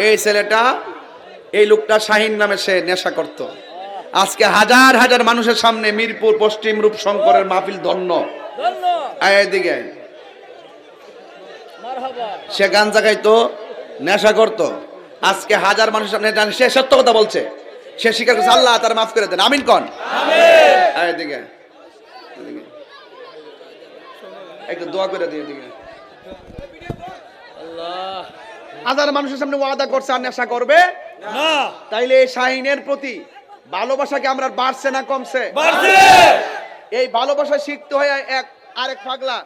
এই ছেলেটা, এই লোকটা শাহিন নামে সে নেশা করত। আজকে হাজার হাজার মানুষের সামনে মিরপুর পশ্চিম রূপশঙ্করের মাহফিল ধন্য। এদিকে সে গাঞ্জা খাইতো, নেশা করতো, আজকে হাজার মানুষের সামনে সে সত্য কথা বলছে, সে স্বীকার করছে। আল্লাহ তার মাফ করে দেন, আমিন কোন। এদিকে একটু দোয়া করে দিয়ে দিকে। হাজার মানুষের সামনে ওয়াদা করছে আর নেশা করবে না। তাইলে এই শাহিনের প্রতি ভালোবাসা কি আমরা বাড়ছে না কমছে? এই ভালোবাসা শিখতে হয় আরেক পাগলা,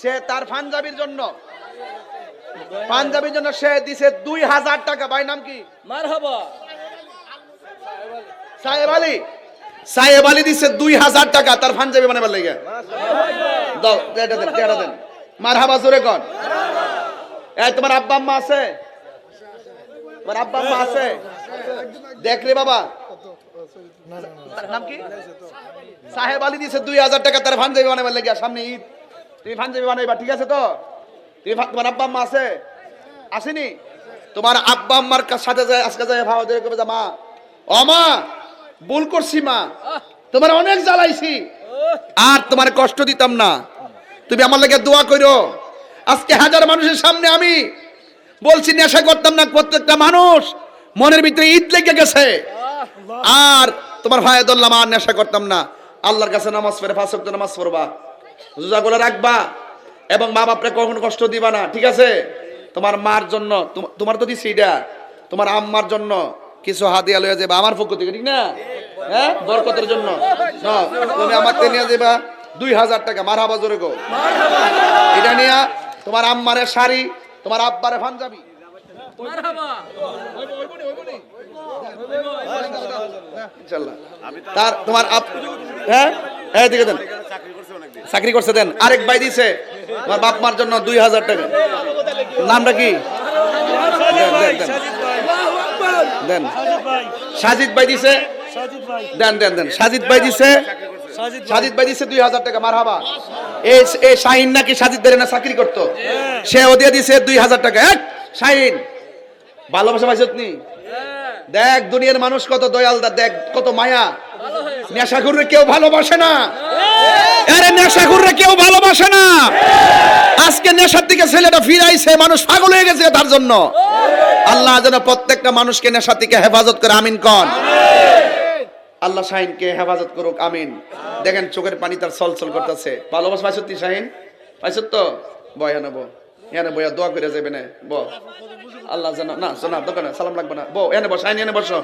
সে তার পাঞ্জাবির জন্য সে দিছে 2000 টাকা। ভাই নাম কি? মারহাবা। সাহেব আলী দিছে 2000 টাকা তার পাঞ্জাবি বানাবার লাগে। দাও, এটা দেন। মারহাবা জোরে কোন। এই তোমার আব্বা আম্মা আছে? তোমার আব্বা আম্মা আছে? দেখলে বাবা নাম কি? সাহেব আলী দিছে 2000 টাকা তার পাঞ্জাবি বানাবার লাগে। সামনে ঈদ, তুমি পাঞ্জাবি বানাইবা, ঠিক আছে তো? তোমার আব্বা আম্মা আছে? আসেনি? তোমার আব্বা আম্মার সাথে যায় আজকে যায় ভাও ধরে কবে, মা ও মা ভুল করছি মা, তোমার অনেক জ্বালাইছি, আর তোমার কষ্ট দিতাম না, তুমি আমার লাগে দোয়া করো। আজকে হাজার মানুষের সামনে আমি বলছি নেশা করতাম না, প্রত্যেকটা মানুষ মনের ভিতরে ঈদ লেগে গেছে। আর তোমার ভাই ধরলাম আর নেশা করতাম না। আল্লাহর কাছে নামাজ পড়ে 5 ওয়াক্ত নামাজ পড়বা, রোজাগুলো রাখবা, এবং মা বাপরে কখনো কষ্ট দিবা না, ঠিক আছে? তোমার মার জন্য, তোমার তো দিছি এটা, তোমার আম্মার জন্য কিছু হাদিয়া লইয়া যাবা আমার পক্ষ থেকে, ঠিক না? হ্যাঁ, বরকতের জন্য তুমি আমার তে নিয়ে যাবা 2000 টাকা। মারহাবা জোরে গো। এটা নিয়ে তোমার আম্মারে শাড়ি, তোমার আব্বারে পাঞ্জাবি। ইনশাআল্লাহ। তার তোমার হ্যাঁ হ্যাঁ দিকে দেন, চাকরি করছে দেন। আরেক ভাই দিছে তোমার বাপ মার জন্য 2000 টাকা। নামটা কি? দেন। সাজিদ ভাই দিছে, দেন। সাজিদ ভাই দিছে 2000 টাকা। মারহাবা। এই শাহিন নাকি সাজিদের না চাকরি করতো, সে ওদিয়া দিছে 2000 টাকা। শাহিন ভালোবাসা পাইছত নি? দেখ দুনিয়ার মানুষ কত দয়ালদা, দেখ কত মায়া। নেশাখোররে কেউ ভালোবাসে না, আরে নেশাখোররে কেউ ভালোবাসে না। আজকে নেশার দিকে ছেলেটা ফিরাইছে, মানুষ পাগল হয়ে গেছে তার জন্য। আল্লাহ যেন প্রত্যেকটা মানুষকে নেশা থেকে হেফাজত করে, আমিন কোন। আল্লাহ শাহিনকে হেফাজত করুক, আমিন। দেখেন চোখের পানি তার ছলছল করতেছে। ভালোবাসা পাইছত নি শাহিন? পাইছত তো? বয়া নেবো, এনে বয়া দোয়া করে যাবে না। আল্লাহ যেন না শোনা দোকানে সালাম লাগবে না। এনে বসো, এনে বসো,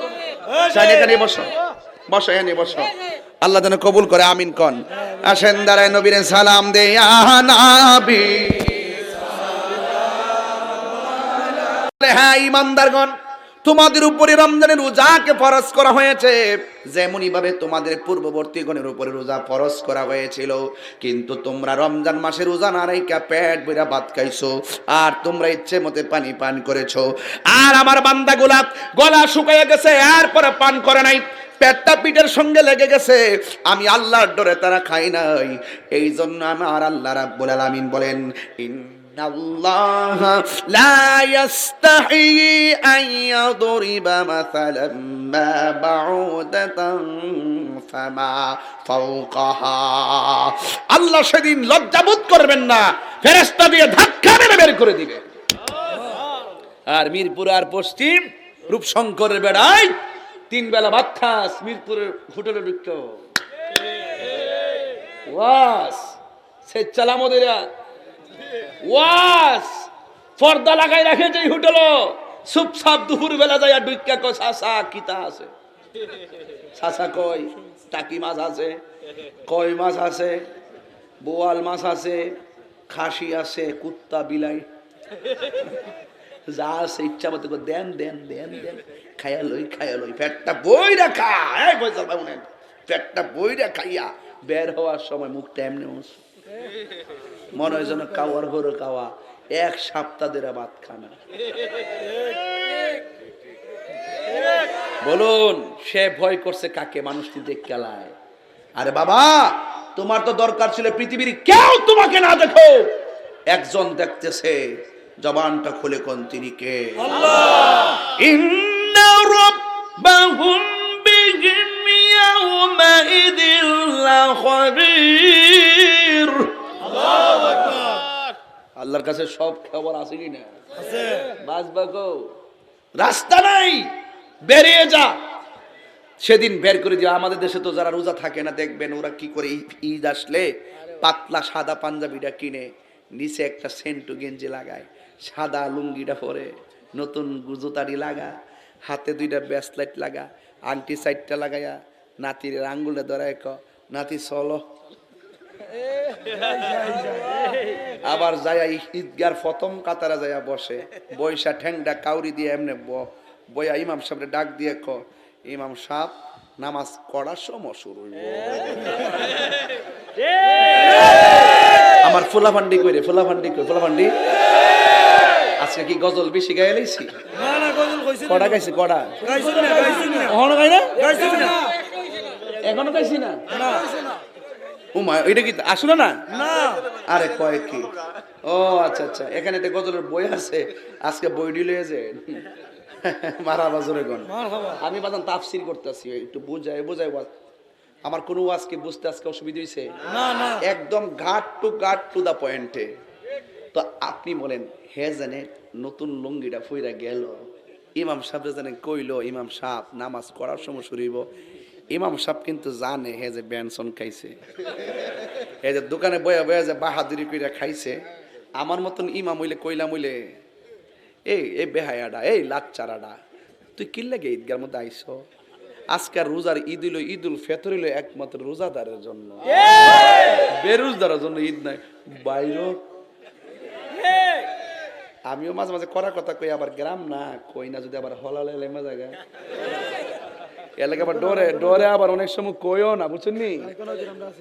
শাহিন এখানে বসো, এনে বসো। আল্লাহ যেন কবুল করে, আমিন কোন। আসেন দাঁড়ায় নবীর সালাম দে নবী। হ্যাঁ ইমানদারগণ, তোমাদের উপরে রমজানের রোজাকে ফরজ করা হয়েছে, যেমনি ভাবে তোমাদের পূর্ববর্তী গণের উপরে রোজা ফরজ করা হয়েছিল। কিন্তু তোমরা রমজান মাসে রোজা না রাইখা পেট ভরে ভাত খাইছো, আর তোমরা ইচ্ছে মতে পানি পান করেছো। আর আমার বান্দাগুলা গলা শুকাইয়া গেছে, এরপরে পান করে নাই, পেটটা পিঠের সঙ্গে লেগে গেছে। আমি আল্লাহর ডরে তারা খাই নাই। এই জন্য আমার আল্লাহ রাব্বুল আলামিন বলেন, আল্লাহ লা ইস্তাহি আন ইয়াদরিবা মাসালাম মা বাউদাতান ফামা ফাওকাহা। আল্লাহ সেদিন লজ্জাবোধ করবেন না, ফেরেশতা দিয়ে ধাক্কা মেরে বের করে দিবে। আর মিরপুর আর পশ্চিম রূপশঙ্করের বেড়ায় 3 বেলা ভাত খাস, মিরপুরের হোটেলে ঢুকতো ওয়াস সে চালামদিরা ওয়াস পর্দা লাগাই রাখে যে হোটেল, চুপচাপ দুপুর বেলা যায় ঢুকা কয় চাচা কিতা আছে, চাচা কয় টাকি মাছ আছে, কই মাছ আছে, বোয়াল মাছ আছে, খাসি আছে, কুত্তা বিলাই যা আছে ইচ্ছা মতো দেন দেন দেন দেন, খাইয়া লই পেটটা বই রাখা, পেটটা বই খাইয়া বের হওয়ার সময় মুখটা এমনি মনে হয় যেন কাওয়ার ঘরে কাওয়া, 1 সপ্তাহ ধরে ভাত খানা। বলুন সে ভয় করছে কাকে? মানুষটি দেখ কেলায়। আরে বাবা, তোমার তো দরকার ছিল পৃথিবীর কেউ তোমাকে না দেখো, একজন দেখতেছে, জবানটা খুলে কোন তিনি কে? আল্লাহ। ইন্না রাব্বাহুম বিহিম ইয়াওমাইদিন লাখবীর। আল্লাহু আকবার। আল্লাহর কাছে সব খবর আছে কি না? আছে। বাঁচবা গো, রাস্তা নাই, বেরিয়ে যা। সেদিন বের করে দিও। আমাদের দেশে তো যারা রোজা থাকে না, দেখবেন ওরা কি করে, ঈদ আসলে পাতলা সাদা পাঞ্জাবিটা কিনে নিচে একটা সেন্টু গেঞ্জি লাগায়, সাদা লুঙ্গিটা পরে, নতুন জুতারি লাগা, হাতে দুইটা ব্রেসলেট লাগা, আংটি সাইডটা লাগাইয়া নাতির আঙ্গুলে ধরায় ক নাতি চলো। আবার যাইয়া ঈদগার প্রথম কাতারে যাইয়া বসে, বৈশা ঠ্যাংটা কাউরি দিয়ে এমনি বইয়া ইমাম সাহেবরে ডাক দিয়ে ক ইমাম সাহেব নামাজ পড়ার সময় শুরু হইব। আমার ফুলাফান্ডি কইরে, ফুলাফান্ডি কই, ফুলাফান্ডি আজকে কি গজল বেশি গায়ে লাইছি? না না গজল কইছি। কড়া গাইছি, কড়া গাইছি না, গাইছি না। এখনো গাই না? গাইছি না। এখনো গাইছি না? না। উমা এটা কি আসলে না? না। আরে কয় কি? ও আচ্ছা আচ্ছা, এখানে তো গজলের বই আছে, আজকে বই দিলে যে মারা বাজরে গন। মারহাবা। আমি বাজান তাফসীর করতেছি, একটু বুঝাই ওয়াজ। আমার কোনো ওয়াজকে বুঝতে আজকে অসুবিধা হইছে? না না। একদম গাট টু দা পয়েন্টে। তো আপনি বলেন হে জানে নতুন লুঙ্গিটা ফইরা গেল, ইমাম সাহেব জানে কইলো ইমাম সাহেব নামাজ করার সময় শুরু হইব। ইমাম সাহেব কিন্তু জানে হে যে বেনসন খাইছে, হে যে দোকানে বয়া বয়া যে বাহাদুরি কইরা খাইছে। আমার মতন ইমাম হইলে কইলাম হইলে এই বেহায়াডা, এই লাচ্চারাডা, তুই কি লাগে ঈদগার মধ্যে আইস? আজকাল রোজার ঈদ হইল, ঈদুল ফিতর হইল একমাত্র রোজাদারের জন্য, বেরোজদারের জন্য ঈদ নাই। বাইরে আমিও মাঝে মাঝে করার কথা কই, আবার গ্রাম না কই না, যদি আবার হলালে লেমা জায়গা এলাকা আবার ডরে ডরে আবার অনেক সময় কইও না, বুঝছেন নি?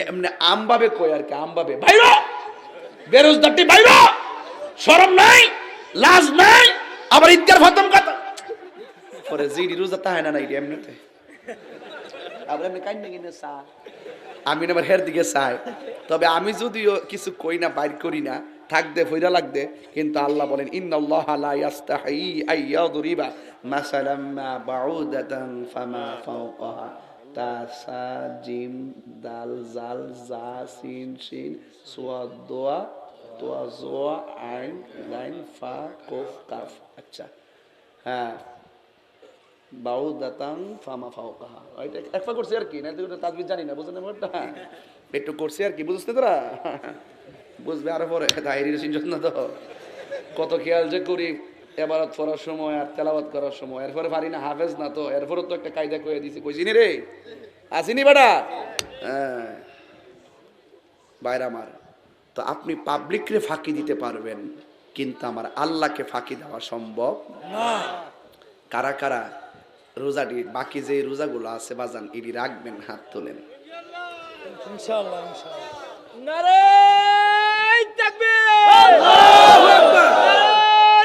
এমনি আমভাবে কই আর কি, আমভাবে বাইরে বেরোজদারটি বাইরে, শরম নাই, লাজ নাই, আবার ঈদগার খতম কথা পরে জিডি রোজা তাহে না ইডি এমনিতে আবার এমনি কাইন কিনে চা, আমি আবার হের দিকে চাই। তবে আমি যদিও কিছু কই না, বাইর করি না, থাকতে ফইরা লাগতে, কিন্তু আল্লাহ বলেন ইন্নাল্লাহা লা ইয়াস্তাহি আইয়াদরিবা মাসালাম মা বাউদাতান ফামা ফাওকাহা, তাসা জিম দাল জাল জা সিন শিন সুয়াদ দোয়া তোয়া জোয়া আইন লাইন ফা কফ কাফ। আচ্ছা হ্যাঁ, বাউদাতাং ফামা ফাওকাহা, এটা একফা করছি আর কি, না তো তাজবিদ জানি না, বুঝছেন ব্যাপারটা? একটু করছি আর কি, বুঝছ না তোরা? বুঝবে আরো পরে, দায়ের সিনজন না তো কত খেয়াল যে করি এবারত পড়ার সময় আর তেলাওয়াত করার সময়, এরপরে পারি না, হাফেজ না তো, এরপরে তো একটা কায়দা কয়ে দিছি, কইছিনি রে আসিনি বেটা। হ্যাঁ বাইরে আমার তো, আপনি পাবলিকরে ফাঁকি দিতে পারবেন, কিন্তু আমার আল্লাহকে ফাঁকি দেওয়া সম্ভব না। কারা কারা রোজাটি বাকি যে রোজাগুলো আছে বাজান এটি রাখবেন? হাত তোলেন। ইনশাআল্লাহ ইনশাআল্লাহ। নারে তাকবীর, আল্লাহু আকবার,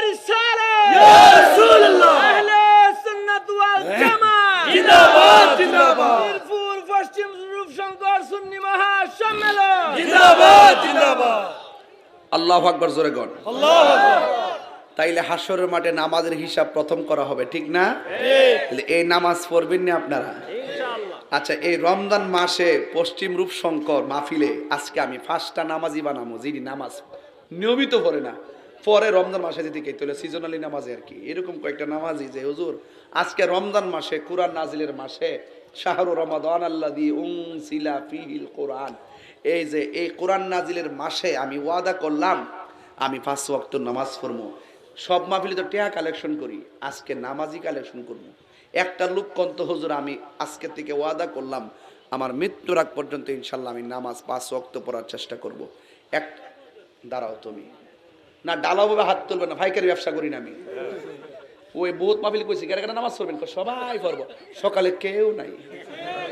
রিসালাত ইয়া রাসূলুল্লাহ, আহলে সুন্নাত ওয়াল জামাত জিন্দাবাদ জিন্দাবাদ, মিরপুর পশ্চিম রূপশঙ্কর সুন্নি মহাসম্মেলন জিন্দাবাদ জিন্দাবাদ। আল্লাহু আকবার, জোরে গণ আল্লাহু আকবার। তাইলে হাসরের মাঠে নামাজের হিসাব প্রথম করা হবে, ঠিক না? তাহলে এই নামাজ পড়বেন না আপনারা ইনশাআল্লাহ। আচ্ছা, এই রমজান মাসে পশ্চিম রূপশঙ্কর মাহফিলে আজকে আমি 5টা নামাজি বানাবো, যিনি নামাজ নিয়মিত পড়ে না, পরে রমজান মাসে দিকে তোলে সিজনালি নামাজে আর কি, এরকম কয়েকটা নামাজি যে হুজুর আজকে রমজান মাসে কুরআন নাজিলের মাসে শাহরু রমাদান আল্লাযী উনজিলা ফীহিল কুরআন, এই যে এই কোরআন নাজিলের মাসে আমি ওয়াদা করলাম আমি 5 ওয়াক্ত নামাজ পড়বো। সব মাহফিলে তো টিয়া কালেকশন করি, আজকে নামাজি কালেকশন করবো। একটা লোক কন্ত হুজুর আমি আজকে থেকে ওয়াদা করলাম আমার মৃত্যুর আগ পর্যন্ত ইনশাল্লাহ আমি নামাজ 5 ওয়াক্ত পড়ার চেষ্টা করব। এক দাঁড়াও তুমি না, ডালাভাবে হাত তুলবে না, ভাইকারি ব্যবসা করি না আমি। ওই বহুত মাহফিল কইছি কারা কারা নামাজ পড়বেন, সবাই পড়বো, সকালে কেউ নাই।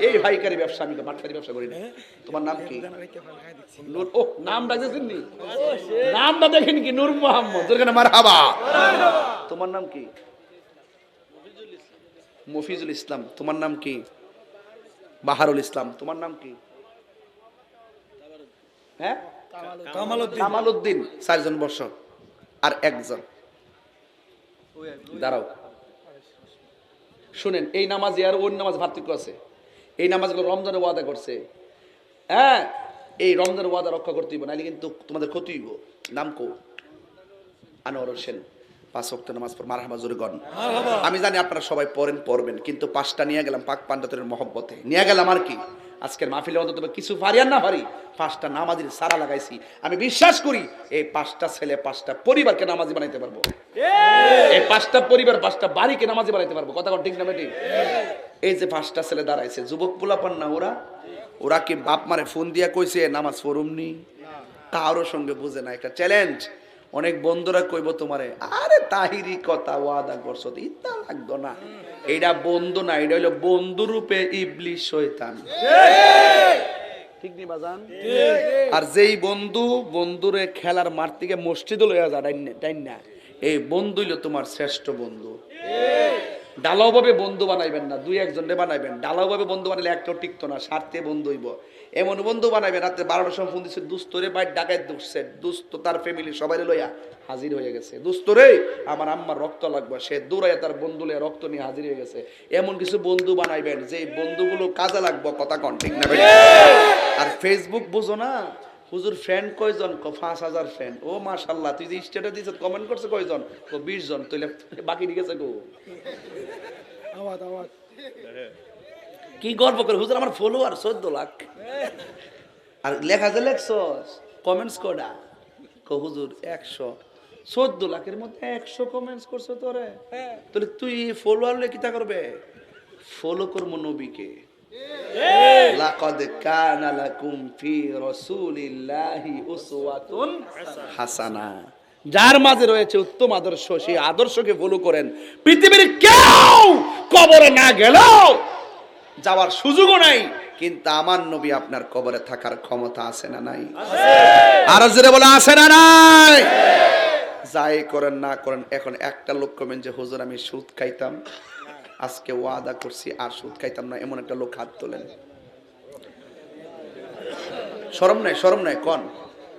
এই ভাইকারি ব্যবসা, আমি তো মাঠকারি ব্যবসা করি না। তোমার নাম কি? নূর। ও নামটা দেখেন নি, নামটা দেখেন কি? নূর মোহাম্মদ, যেখানে মারহাবা। তোমার নাম কি? মফিজুল ইসলাম। তোমার নাম কি? বাহারুল ইসলাম। তোমার নাম কি? হ্যাঁ, কামালউদ্দিন। কামালউদ্দিন। 4 জন বর্ষ আর একজন দাঁড়াও, শুনেন, এই নামাজ আর ওই নামাজ পার্থক্য আছে। এই নামাজগুলো রমজানের ওয়াদা করছে, হ্যাঁ, এই রমজানের ওয়াদা রক্ষা করতে হইব, নাহলে কিন্তু তোমাদের ক্ষতি হইব। নাম কো? আনোয়ার হোসেন। 5 ওয়াক্ত নামাজ পড়, মারহাবা জোরে গণ। আমি জানি আপনারা সবাই পড়বেন, কিন্তু 5টা নিয়ে গেলাম পাক পান্ডাতের মহব্বতে, নিয়ে গেলাম আর কি। আজকের মাহফিলে অন্তত কিছু পারি আর না পারি, 5টা নামাজির সারা লাগাইছি। আমি বিশ্বাস করি এই 5টা ছেলে 5টা পরিবারকে নামাজি বানাইতে পারবো, এই 5টা পরিবার 5টা বাড়িকে নামাজি বানাইতে পারবো। কথা ঠিক না বেটি? এই যে 5টা ছেলে দাঁড়াইছে, যুবক পোলাপান না ওরা কি বাপ মারে ফোন দিয়া কইছে নামাজ পড়ুমনি? কারোর সঙ্গে বুঝে না, একটা চ্যালেঞ্জ। অনেক বন্ধুরা কইব তোমারে, আরে তাহিরি কথা ওয়াদা করছো, ইতা লাগতো না। এইটা বন্ধু না, এটা হইলো বন্ধু রূপে ইবলিশ শয়তান, ঠিক নি বাজান? আর যেই বন্ধুরে খেলার মাঠ থেকে মসজিদে লইয়া যা তাই না, এই বন্ধু হইলো তোমার শ্রেষ্ঠ বন্ধু। ডালাও ভাবে বন্ধু বানাইবেন না, 2-1 জনে বানাইবেন। ডালাও ভাবে বন্ধু বানাইলে একটাও টিকতো না, স্বার্থে বন্ধু হইব। এমন বন্ধু বানাইবেন, রাত্রে 12টার সময় ফোন দিচ্ছে, দুস্তরে বাইর ডাকায় ঢুকছে, দুস্ত তার ফ্যামিলি সবাই লইয়া হাজির হয়ে গেছে। দুস্তরে আমার আম্মার রক্ত লাগবে, সে দৌড়াইয়া তার বন্ধু লইয়া রক্ত নিয়ে হাজির হয়ে গেছে। এমন কিছু বন্ধু বানাইবেন যে বন্ধুগুলো কাজে লাগবে, কথা কন ঠিক না? আর ফেসবুক বুঝো না, হুজুর ফ্রেন্ড কয়জন? 5000 ফ্রেন্ড। ও মাশাআল্লাহ, তুই যে স্ট্যাটাস দিছ কমেন্ট করছে কয়জন? 20 জন। তুইলে বাকি ঠিক আছে গো, কি গর্ব করে হুজুর আমার ফলোয়ার 14 লাখ। আর লেখা যে লেখছস কমেন্টস কটা? হুজুর 100। 14 লাখের মধ্যে 100 কমেন্টস করছো তোরে, তাহলে তুই ফলোয়ার লে কিতা করবে? ফলো করবো নবীকে। লাকাদ কানা লাকুম ফি রাসূলিল্লাহি উসওয়াতুন হাসানা। যার মাঝে রয়েছে উত্তম আদর্শ, সেই আদর্শকে ফলো করেন। পৃথিবীর কেউ কবরে না গেলেও যাওয়ার সুযোগও নাই, কিন্তু আমার নবী আপনার কবরে থাকার ক্ষমতা আছে না নাই? আর জোরে বলে আছে না নাই? যাই করেন না করেন, এখন একটা লোক কমেন যে হুজুর আমি সুদ খাইতাম, আজকে ওয়াদা করছি আর সুদ খাইতাম না, এমন একটা লোক হাত তোলেন। শরম নাই কোন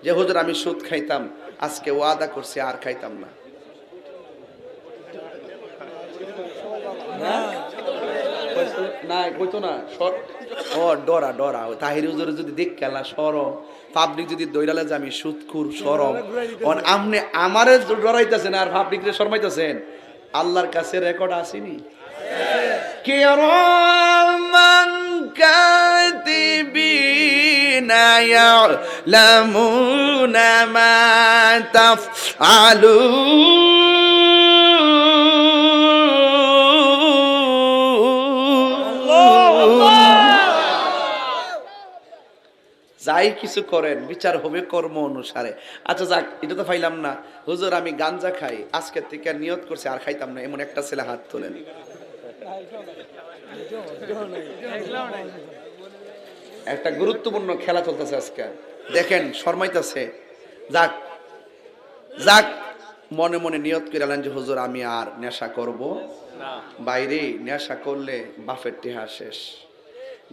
যে হুজুর আমি সুদ খাইতাম, আজকে ওয়াদা করছি আর খাইতাম না। না কইতো না, ডরা তাহির হুজুর যদি দেখ খেলা শরম, পাবলিক যদি দৈরালে যে আমি সুদখুর, শরম। আপনি আমারে ডরাইতেছেন আর পাবলিকরে শরমাইতেছেন, আল্লাহর কাছে রেকর্ড আসেনি? কিরামান কাতিবিনা ইয়ালামুনা মা তাফআলুন। যাই কিছু করেন বিচার হবে কর্ম অনুসারে। আচ্ছা যাক, এটা তো পাইলাম না। হুজুর আমি গাঞ্জা খাই, আজকে থেকে নিয়ত করছি আর খাইতাম না, এমন একটা ছেলে হাত তোলেন। একটা গুরুত্বপূর্ণ খেলা চলতেছে আজকে, দেখেন শরমাইতেছে। যাক মনে মনে নিয়ত করে আলেন যে হুজুর আমি আর নেশা করব বাইরে। নেশা করলে বাপের টেহা শেষ,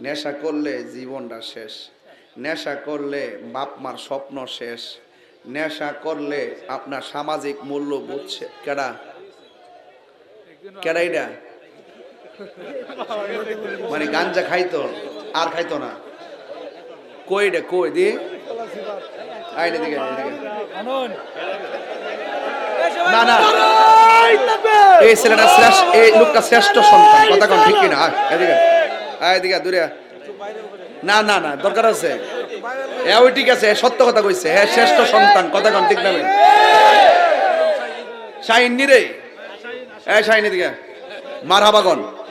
নেশা করলে জীবনটা শেষ, নেশা করলে বাপ মার স্বপ্ন শেষ, নেশা করলে আপনার সামাজিক মূল্য বুঝছে। কেডা এটা? মানে গাঞ্জা খাইতো আর খাইতো না? কই দি আইনে দিকে না এই ছেলেটা শ্রেষ্ঠ, এই লোকটা শ্রেষ্ঠ সন্তান, কথা কোন ঠিক কিনা? এদিকে দূরে না দরকার আছে, ওই ঠিক আছে, সত্য কথা কইছে, হ্যাঁ শ্রেষ্ঠ সন্তান, কথা কোন ঠিক না? শাহিন রে, শাহিন দিকে মারহাবা কোন।